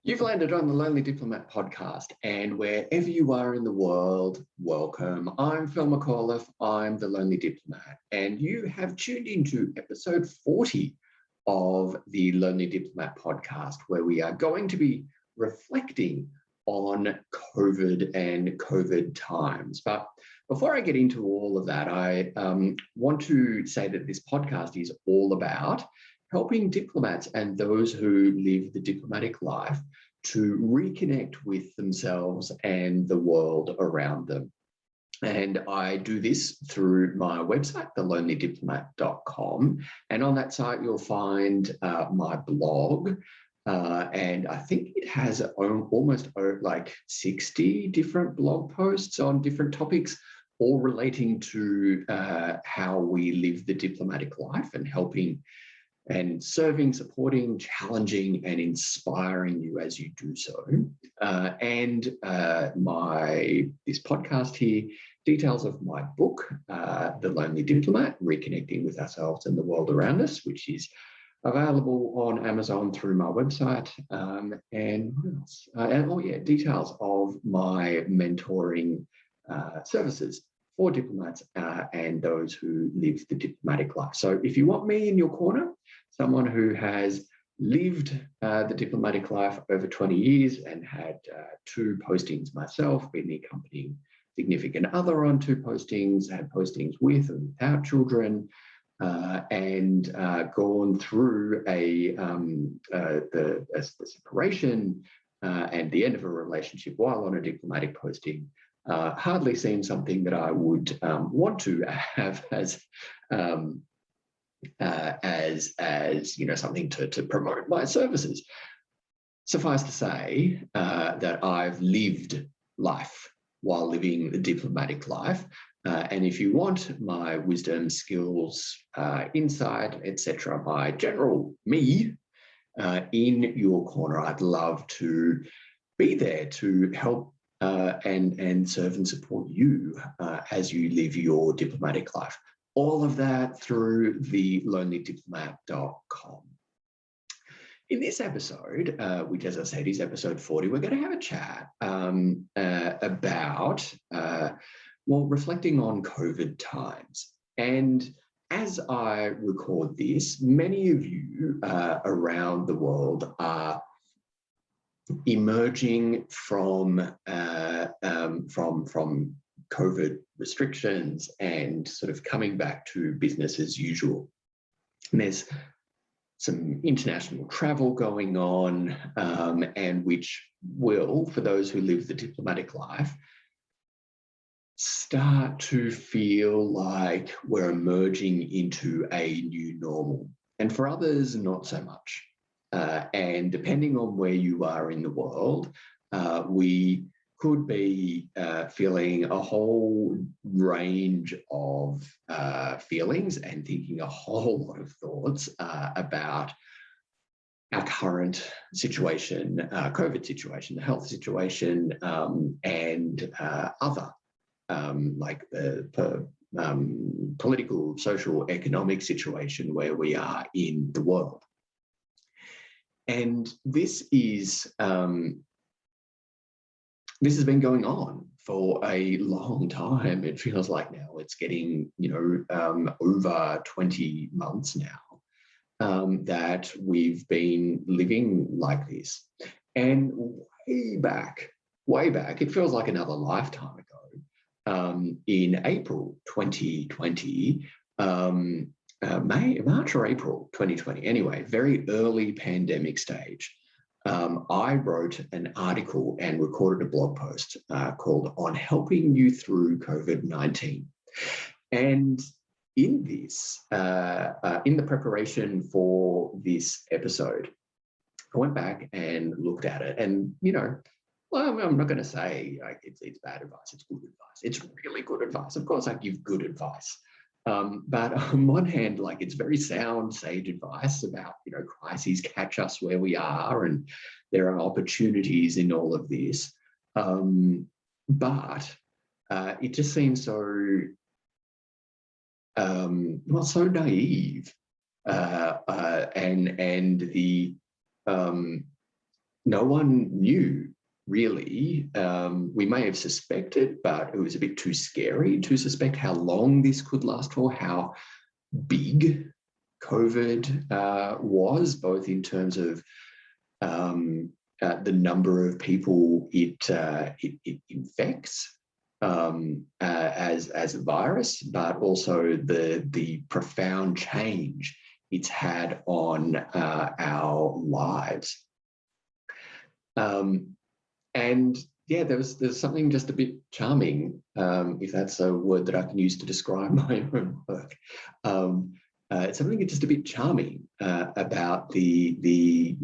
You've landed on the Lonely Diplomat podcast, and wherever you are in the world, welcome. I'm Phil McAuliffe, I'm the Lonely Diplomat, and you have tuned into episode 40 of the Lonely Diplomat podcast, where we are going to be reflecting on COVID and COVID times. But before I get into all of that, I want to say that this podcast is all about helping diplomats and those who live the diplomatic life to reconnect with themselves and the world around them. And I do this through my website, thelonelydiplomat.com. And on that site, you'll find my blog. And I think it has almost like 60 different blog posts on different topics, all relating to how we live the diplomatic life and helping and serving, supporting, challenging, and inspiring you as you do so. This podcast here, details of my book, The Lonely Diplomat, Reconnecting with Ourselves and the World Around Us, which is available on Amazon through my website. And what else? Details of my mentoring services for diplomats and those who live the diplomatic life. So if you want me in your corner, someone who has lived the diplomatic life over 20 years and had 2 postings myself, been the accompanying significant other on 2 postings, had postings with and without children, and gone through the separation and the end of a relationship while on a diplomatic posting, hardly seems something that I would want to have as something to promote my services. Suffice to say that I've lived life while living the diplomatic life. And if you want my wisdom, skills, insight, etc., my general me in your corner, I'd love to be there to help and serve and support you as you live your diplomatic life. All of that through the lonelydiplomat.com. In this episode, which, as I said, is episode 40, we're going to have a chat about, reflecting on COVID times. And as I record this, many of you around the world are emerging from COVID restrictions and sort of coming back to business as usual. And there's some international travel going on, and which will, for those who live the diplomatic life, start to feel like we're emerging into a new normal. And for others, not so much. And depending on where you are in the world, we could be feeling a whole range of feelings and thinking a whole lot of thoughts about our current situation, COVID situation, the health situation, and other like the political, social, economic situation where we are in the world. And this has been going on for a long time. It feels like now it's getting, over 20 months now that we've been living like this. And way back, it feels like another lifetime ago, in April 2020, March or April 2020, anyway, very early pandemic stage, I wrote an article and recorded a blog post called On Helping You Through COVID-19. And in this, in the preparation for this episode, I went back and looked at it and, I'm not going to say like it's bad advice, it's good advice. It's really good advice. Of course, I give good advice. But on one hand, like it's very sound, sage advice about, crises catch us where we are and there are opportunities in all of this. But it just seems so, so naive. And the no one knew really. We may have suspected, but it was a bit too scary to suspect how long this could last for, how big COVID was, both in terms of the number of people it infects as a virus, but also the profound change it's had on our lives. And yeah, there's something just a bit charming, if that's a word that I can use to describe my own work. It's something just a bit charming about the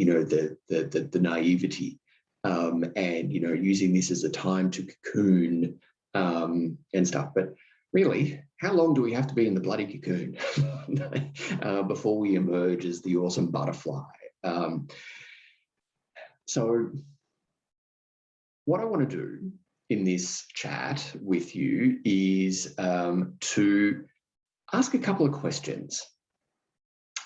naivety, and using this as a time to cocoon and stuff. But really, how long do we have to be in the bloody cocoon before we emerge as the awesome butterfly? So what I want to do in this chat with you is to ask a couple of questions.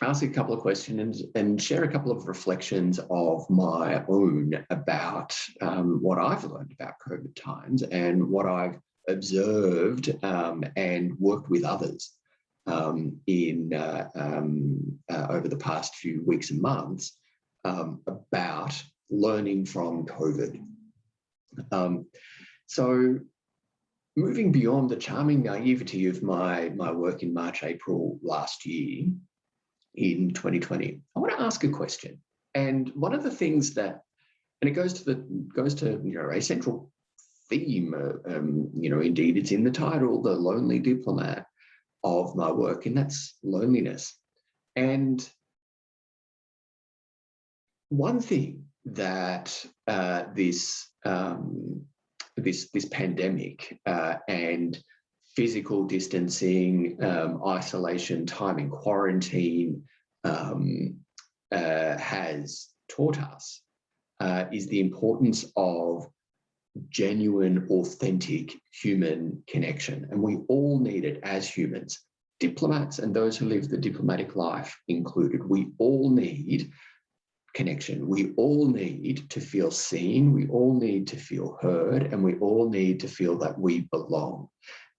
And share a couple of reflections of my own about what I've learned about COVID times and what I've observed and worked with others in over the past few weeks and months about learning from COVID. So moving beyond the charming naivety of my work in March, April last year, in 2020, I want to ask a question. And one of the things that, and it goes to a central theme, indeed it's in the title, The Lonely Diplomat, of my work, and that's loneliness. And one thing that this pandemic and physical distancing, isolation, time in quarantine has taught us is the importance of genuine, authentic human connection. And we all need it as humans, diplomats and those who live the diplomatic life included. We all need connection. We all need to feel seen. We all need to feel heard, and we all need to feel that we belong.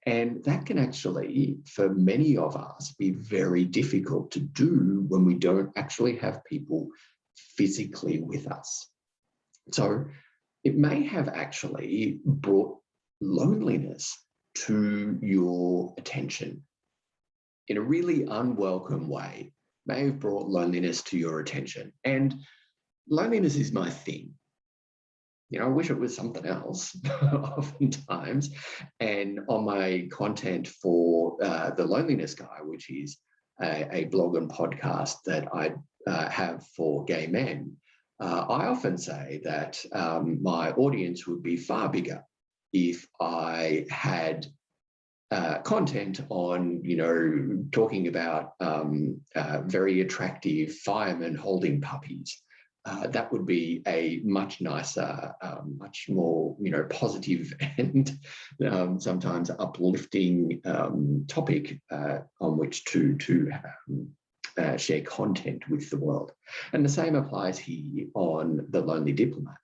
And that can actually, for many of us, be very difficult to do when we don't actually have people physically with us. So it may have actually brought loneliness to your attention in a really unwelcome way. May have brought loneliness to your attention. And loneliness is my thing. I wish it was something else oftentimes. And on my content for The Loneliness Guy, which is a blog and podcast that I have for gay men, I often say that my audience would be far bigger if I had content on, talking about very attractive firemen holding puppies. That would be a much nicer, much more, positive and sometimes uplifting topic on which to share content with the world. And the same applies here on The Lonely Diplomat.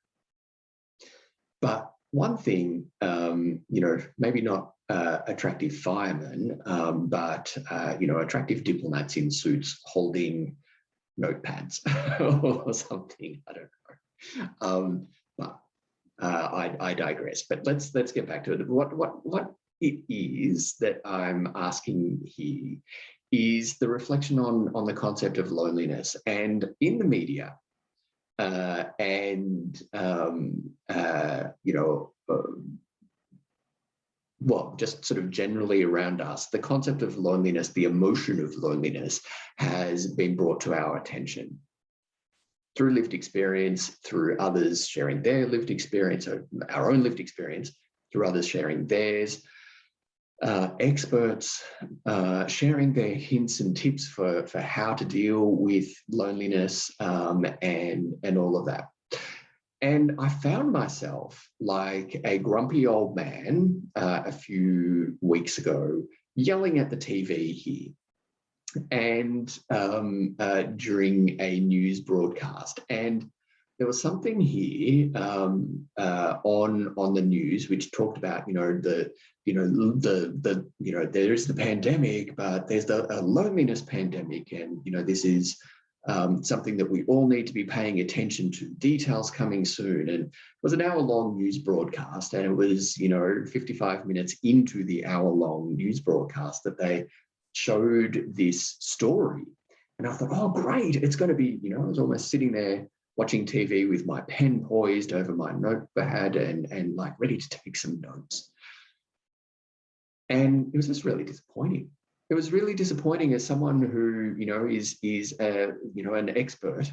But one thing, maybe not attractive firemen, but, attractive diplomats in suits holding notepads or something. I don't know. But I digress. But let's get back to it. What it is that I'm asking here is the reflection on the concept of loneliness. And in the media, just sort of generally around us, the concept of loneliness, the emotion of loneliness has been brought to our attention through lived experience, through others sharing their lived experience, or our own lived experience, through others sharing theirs, experts sharing their hints and tips for how to deal with loneliness and all of that. And I found myself like a grumpy old man a few weeks ago yelling at the TV here and during a news broadcast. And there was something here on the news which talked about, there is the pandemic, but there's a loneliness pandemic, and this is something that we all need to be paying attention to. Details coming soon. And it was an hour-long news broadcast, and it was 55 minutes into the hour-long news broadcast that they showed this story. And I thought, oh, great, it's going to be, I was almost sitting there watching TV with my pen poised over my notepad and like ready to take some notes. And it was just really disappointing. It was really disappointing as someone who, is an expert,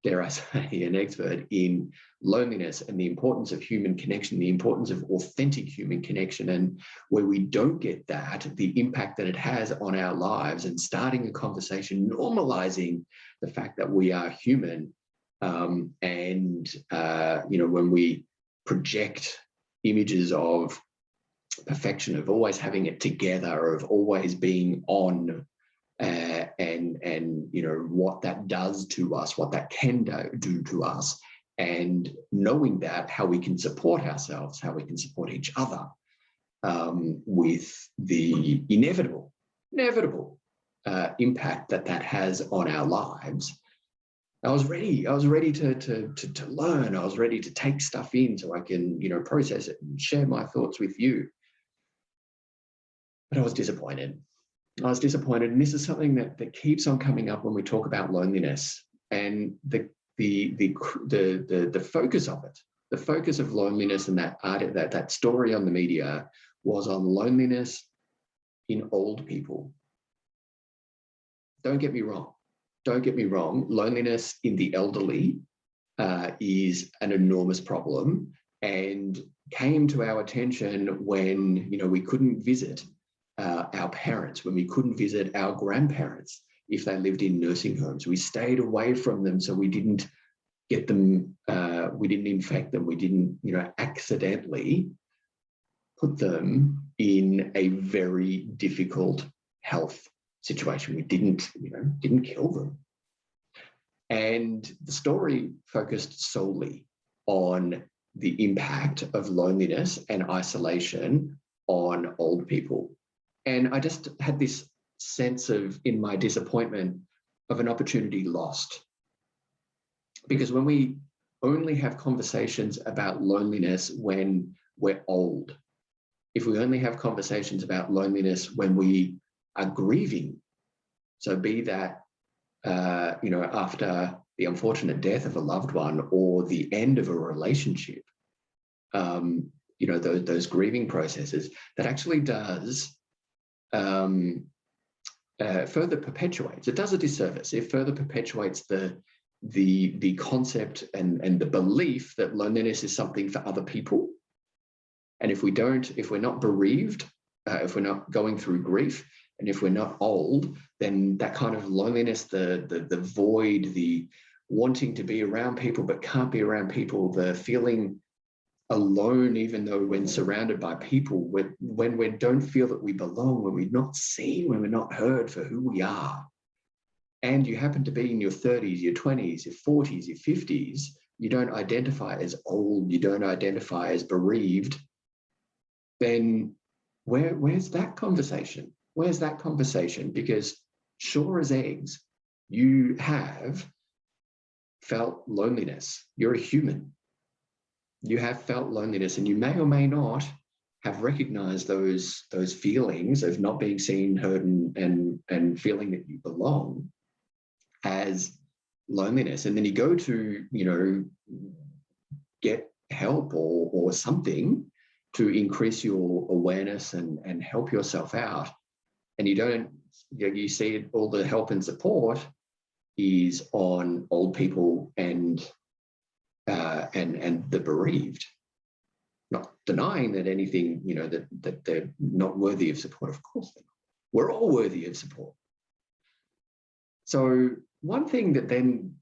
dare I say, an expert in loneliness and the importance of human connection, the importance of authentic human connection, and where we don't get that, the impact that it has on our lives, and starting a conversation, normalizing the fact that we are human. When we project images of perfection, of always having it together, of always being on, and what that does to us, what that can do to us, and knowing that, how we can support ourselves, how we can support each other, with the inevitable impact that has on our lives. I was ready to learn. I was ready to take stuff in so I can, process it and share my thoughts with you. But I was disappointed. And this is something that keeps on coming up when we talk about loneliness, and the focus of it, the focus of loneliness, and that story on the media was on loneliness in old people. Don't get me wrong. Loneliness in the elderly is an enormous problem, and came to our attention when we couldn't visit our parents, when we couldn't visit our grandparents if they lived in nursing homes. We stayed away from them so we didn't get them, we didn't infect them, we didn't accidentally put them in a very difficult health situation. We didn't kill them. And the story focused solely on the impact of loneliness and isolation on old people. And I just had this sense of, in my disappointment, of an opportunity lost. Because when we only have conversations about loneliness when we're old, if we only have conversations about loneliness when we are grieving, so be that after the unfortunate death of a loved one or the end of a relationship, those grieving processes, that actually does further perpetuates. It does a disservice. It further perpetuates the concept and the belief that loneliness is something for other people. And if we're not bereaved, if we're not going through grief, and if we're not old, then that kind of loneliness, the void, the wanting to be around people but can't be around people, the feeling alone even though when surrounded by people, when we don't feel that we belong, when we're not seen, when we're not heard for who we are, and you happen to be in your 30s, your 20s, your 40s, your 50s, you don't identify as old, you don't identify as bereaved, then where's that conversation? Where's that conversation? Because sure as eggs, you have felt loneliness. You're a human. You have felt loneliness, and you may or may not have recognized those feelings of not being seen, heard, and feeling that you belong as loneliness. And then you go to, get help or something to increase your awareness and help yourself out. And you see all the help and support is on old people and the bereaved, not denying that anything, that they're not worthy of support. Of course they're not. We're all worthy of support. So one thing that then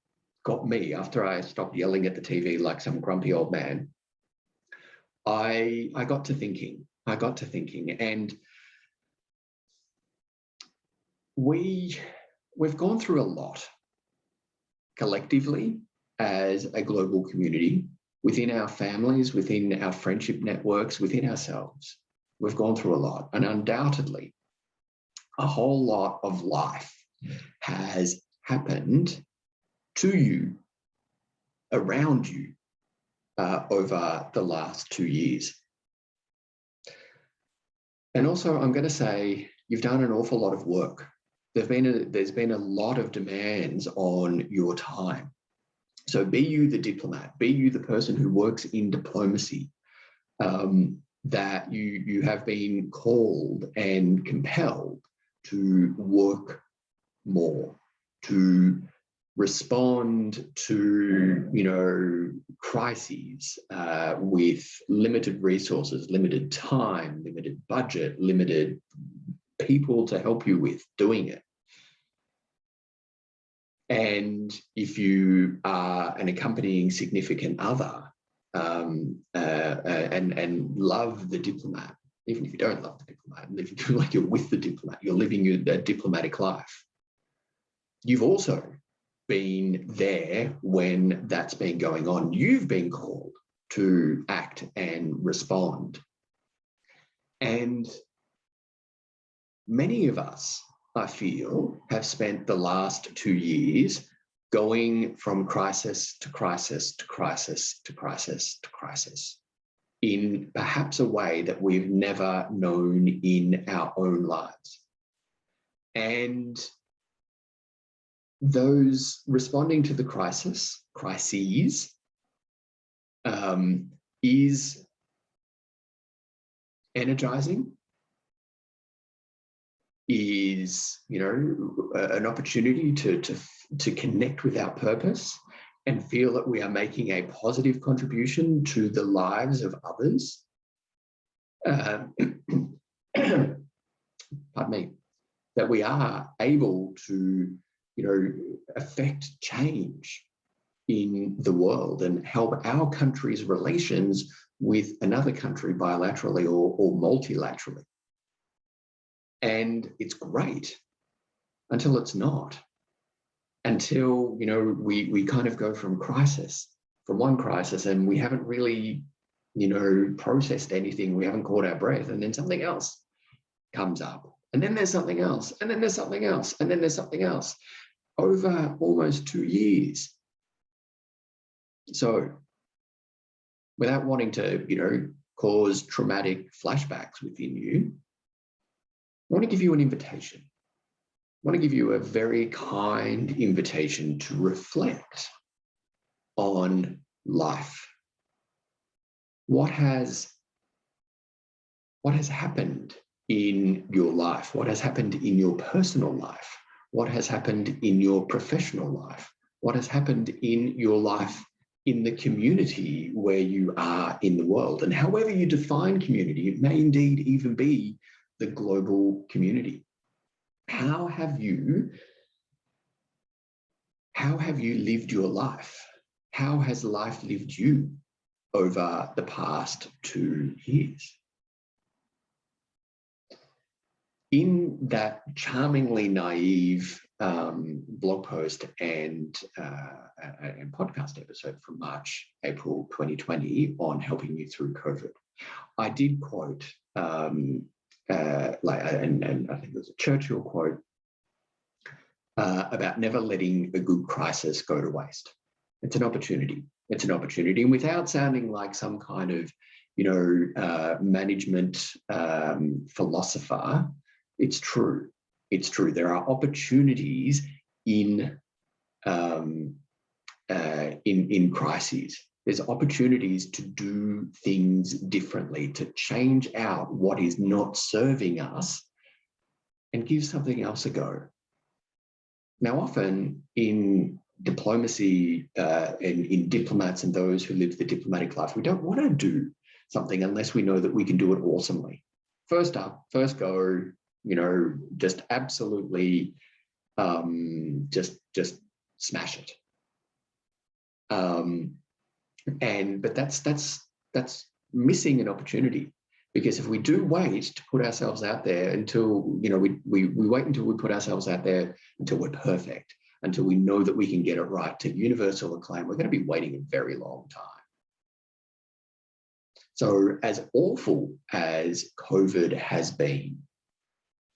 got me, after I stopped yelling at the TV like some grumpy old man, I got to thinking, and we've gone through a lot collectively as a global community, within our families, within our friendship networks, within ourselves. We've gone through a lot, and undoubtedly, a whole lot of life has happened to you, around you, over the last 2 years. And also, I'm going to say you've done an awful lot of work. There's been a lot of demands on your time. So be you the diplomat, be you the person who works in diplomacy, that you have been called and compelled to work more, to respond to, crises with limited resources, limited time, limited budget, limited people to help you with doing it. And if you are an accompanying significant other and love the diplomat, even if you don't love the diplomat, and if you feel like you're with the diplomat, you're living a diplomatic life, you've also been there when that's been going on. You've been called to act and respond. And many of us, I feel, have spent the last 2 years going from crisis to crisis to crisis to crisis to crisis in perhaps a way that we've never known in our own lives. And those responding to the crises, is energizing, is, an opportunity to connect with our purpose and feel that we are making a positive contribution to the lives of others. Pardon me, that we are able to, affect change in the world and help our country's relations with another country bilaterally or multilaterally. And it's great until it's not. Until, we kind of go from one crisis, and we haven't really, processed anything. We haven't caught our breath, and then something else comes up. And then there's something else, and then there's something else, and then there's something else over almost 2 years. So without wanting to, cause traumatic flashbacks within you, I want to give you an invitation. I want to give you a very kind invitation to reflect on life. What has happened in your life? What has happened in your personal life? What has happened in your professional life? What has happened in your life in the community where you are in the world? And however you define community, it may indeed even be the global community. How have you lived your life? How has life lived you over the past 2 years? In that charmingly naive blog post and podcast episode from April 2020 on helping you through Covert, I did quote, and I think it was a Churchill quote, about never letting a good crisis go to waste. It's an opportunity. It's an opportunity. And without sounding like some kind of, management philosopher, it's true. It's true. There are opportunities in crises. There's opportunities to do things differently, to change out what is not serving us and give something else a go. Now, often in diplomacy and in diplomats and those who live the diplomatic life, we don't want to do something unless we know that we can do it awesomely. First up, first go, just absolutely just smash it. But that's missing an opportunity, because if we do wait to put ourselves out there until, we wait until we put ourselves out there until we're perfect, until we know that we can get it right to universal acclaim, we're going to be waiting a very long time. So as awful as COVID has been,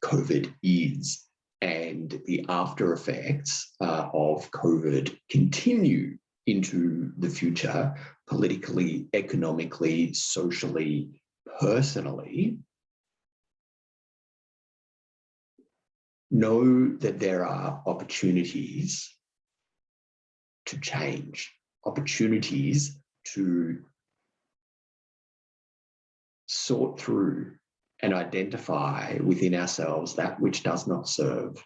COVID is, and the after effects of COVID continue into the future, politically, economically, socially, personally, know that there are opportunities to change, opportunities to sort through and identify within ourselves that which does not serve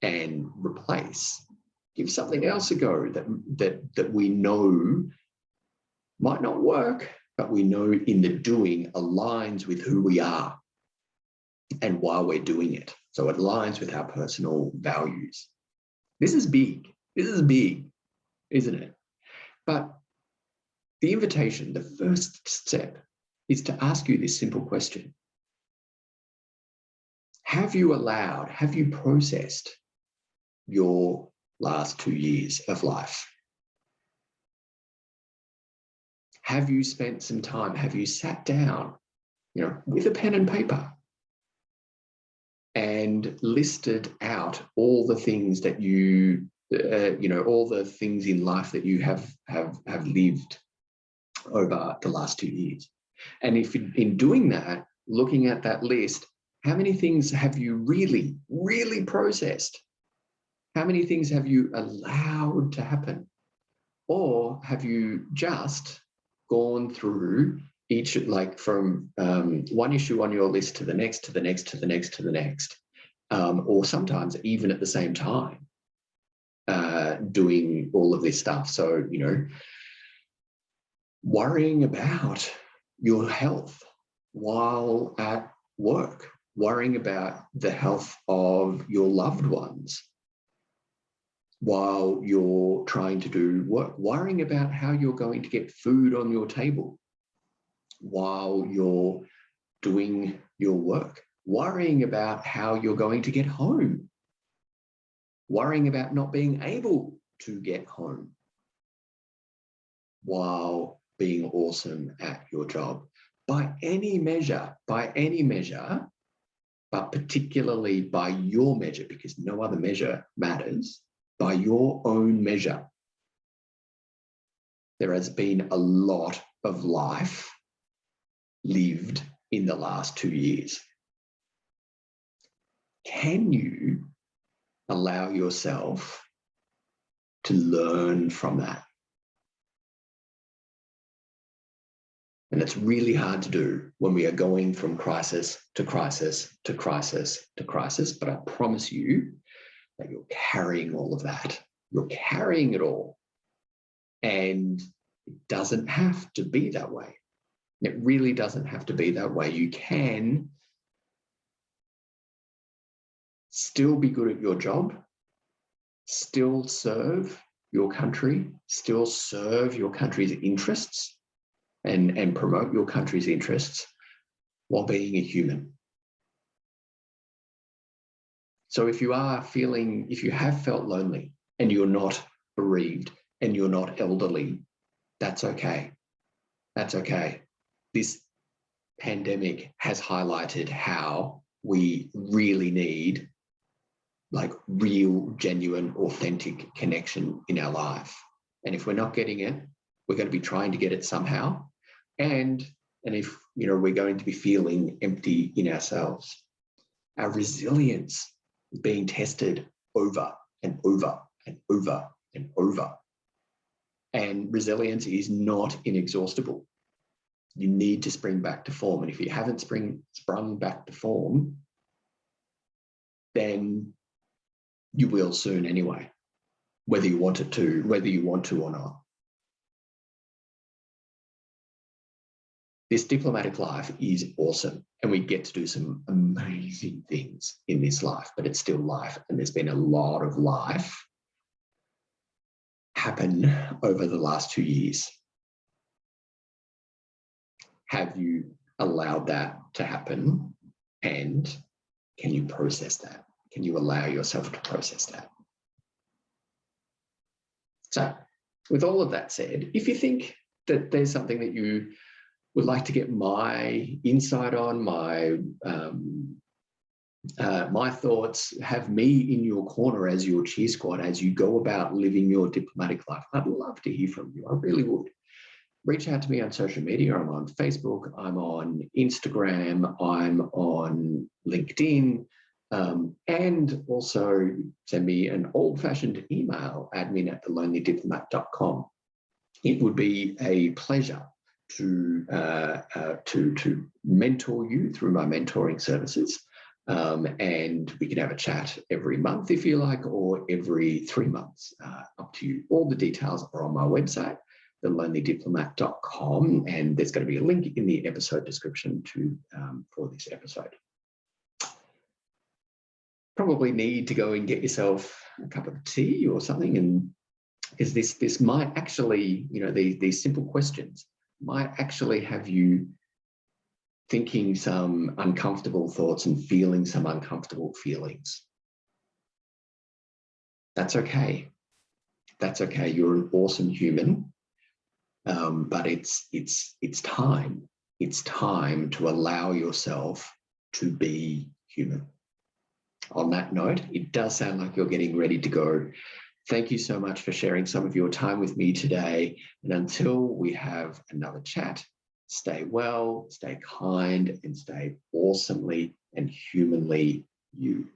and replace, give something else a go that we know might not work, but we know in the doing aligns with who we are and why we're doing it. So it aligns with our personal values. This is big. This is big, isn't it? But the invitation, the first step, is to ask you this simple question. Have you allowed, have you processed your last 2 years of life? Have you spent some time, have you sat down, with a pen and paper and listed out all the things that all the things in life that you have lived over the last 2 years? And if in doing that, looking at that list, how many things have you really, really processed? How many things have you allowed to happen? Or have you just gone through each, like from one issue on your list to the next, to the next, to the next, to the next, or sometimes even at the same time, doing all of this stuff? So, worrying about your health while at work, worrying about the health of your loved ones while you're trying to do work, worrying about how you're going to get food on your table while you're doing your work, worrying about how you're going to get home, worrying about not being able to get home while being awesome at your job. By any measure, but particularly by your measure, because no other measure matters, by your own measure, there has been a lot of life lived in the last 2 years. Can you allow yourself to learn from that? And it's really hard to do when we are going from crisis to crisis to crisis to crisis. But I promise you that you're carrying all of that. You're carrying it all. And it doesn't have to be that way. It really doesn't have to be that way. You can still be good at your job, still serve your country, still serve your country's interests, and promote your country's interests while being a human. So if you have felt lonely and you're not bereaved and you're not elderly, that's okay. That's okay. This pandemic has highlighted how we really need real, genuine, authentic connection in our life. And if we're not getting it, we're going to be trying to get it somehow. And if we're going to be feeling empty in ourselves, our resilience is being tested over and over and over and over. And resilience is not inexhaustible. You need to spring back to form. And if you haven't sprung back to form, then you will soon anyway, whether you want to or not. This diplomatic life is awesome, and we get to do some amazing things in this life, but it's still life, and there's been a lot of life happen over the last 2 years. Have you allowed that to happen? And can you process that? Can you allow yourself to process that? So with all of that said, if you think that there's something that you would like to get my insight on, my thoughts, have me in your corner as your cheer squad as you go about living your diplomatic life, I'd love to hear from you. I really would. Reach out to me on social media. I'm on Facebook, I'm on Instagram, I'm on LinkedIn, and also send me an old-fashioned email, admin@thelonelydiplomat.com. It would be a pleasure to mentor you through my mentoring services. And we can have a chat every month if you like, or every 3 months, up to you. All the details are on my website, thelonelydiplomat.com, and there's going to be a link in the episode description for this episode. Probably need to go and get yourself a cup of tea or something, and because this might actually, these simple questions might actually have you thinking some uncomfortable thoughts and feeling some uncomfortable feelings. That's okay. That's okay. You're an awesome human. But it's time. It's time to allow yourself to be human. On that note, it does sound like you're getting ready to go. Thank you so much for sharing some of your time with me today. And until we have another chat, stay well, stay kind, and stay awesomely and humanly you.